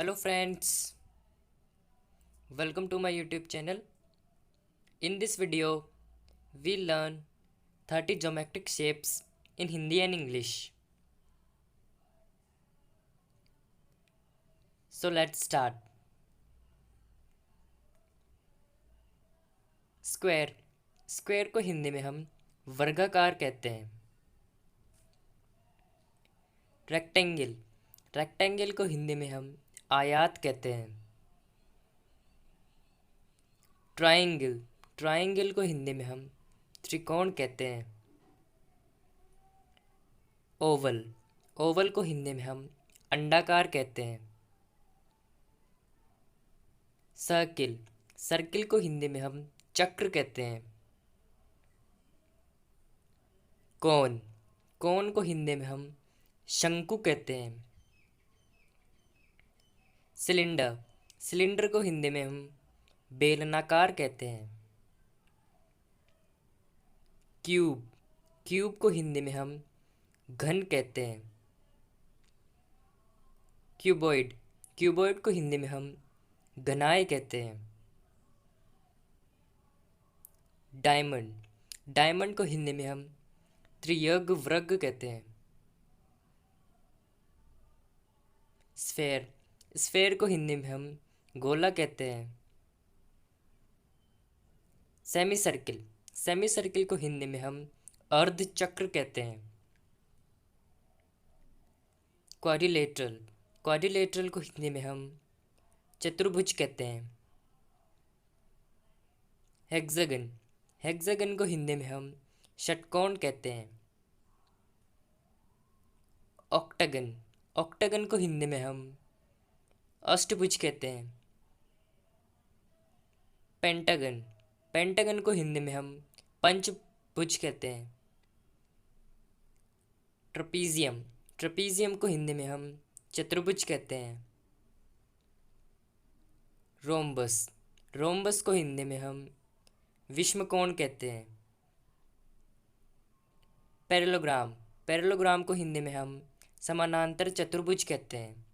Hello friends, welcome to my YouTube channel. In this video, we'll learn 30 geometric shapes in Hindi and English. So let's start. Square square को हिंदी में हम वर्गाकार कहते हैं। Rectangle rectangle को हिंदी में हम आयत कहते हैं। ट्रायंगल ट्रायंगल को हिंदी में हम त्रिकोण कहते हैं। ओवल ओवल को हिंदी में हम अंडाकार कहते हैं। सर्किल सर्किल को हिंदी में हम चक्र कहते हैं। कोन कोन को हिंदी में हम शंकु कहते हैं। सिलेंडर सिलेंडर को हिंदी में हम बेलनाकार कहते हैं। क्यूब क्यूब को हिंदी में हम घन कहते हैं। क्यूबॉइड क्यूबॉइड को हिंदी में हम घनाय कहते हैं। डायमंड डायमंड को हिंदी में हम त्रियग्वर्ग कहते हैं। स्फेयर स्फेयर को हिंदी में हम गोला कहते हैं। सेमी सर्किल सेमी सर्किल को हिंदी में हम अर्धचक्र कहते हैं। क्वाड्रिलेटरल क्वाड्रिलेटरल को हिंदी में हम चतुर्भुज कहते हैं। हेक्सागन हेक्सागन को हिंदी में हम षटकोण कहते हैं। ऑक्टागन ऑक्टागन को हिंदी में हम अष्टभुज कहते हैं। पेंटागन पेंटागन को हिंदी में हम पंचभुज कहते हैं। ट्रपीजियम ट्रपीजियम को हिंदी में हम चतुर्भुज कहते हैं। रोम्बस रोम्बस को हिंदी में हम विषमकोण कहते हैं। पैरेललोग्राम पैरेललोग्राम को हिंदी में हम समानांतर चतुर्भुज कहते हैं।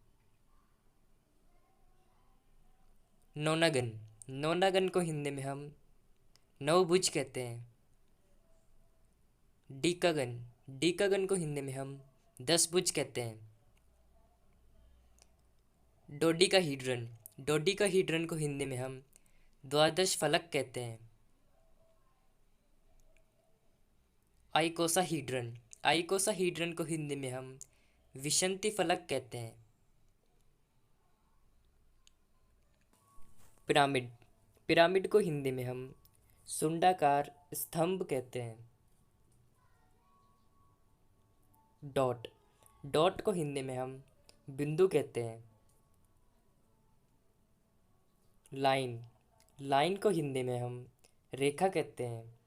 नोनागन नोनागन को हिंदी में हम नवभुज कहते हैं। डीकागन डीकागन को हिंदी में हम दसभुज कहते हैं। डोडिकाहीड्रन डोडिकाहीड्रन को हिंदी में हम द्वादश फलक कहते हैं। आइकोसाहीड्रन आइकोसाहीड्रन को हिंदी में हम विषंति फलक कहते हैं। पिरामिड पिरामिड को हिंदी में हम सुंडाकार स्तंभ कहते हैं। डॉट डॉट को हिंदी में हम बिंदु कहते हैं। लाइन लाइन को हिंदी में हम रेखा कहते हैं।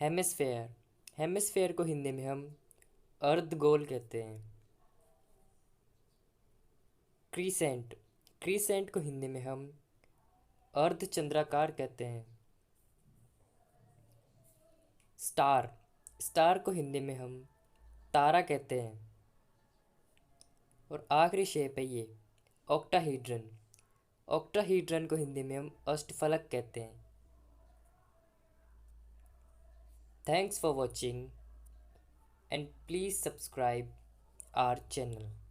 हेमिस्फेयर हेमिस्फेयर को हिंदी में हम अर्धगोल कहते हैं। क्रीसेंट क्रीसेंट को हिंदी में हम अर्धचंद्राकार कहते हैं। स्टार स्टार को हिंदी में हम तारा कहते हैं। और आखिरी शेप है ये ऑक्टाहीड्रन ऑक्टाहीड्रन को हिंदी में हम अष्टफलक कहते हैं। Thanks for watching and please subscribe our channel.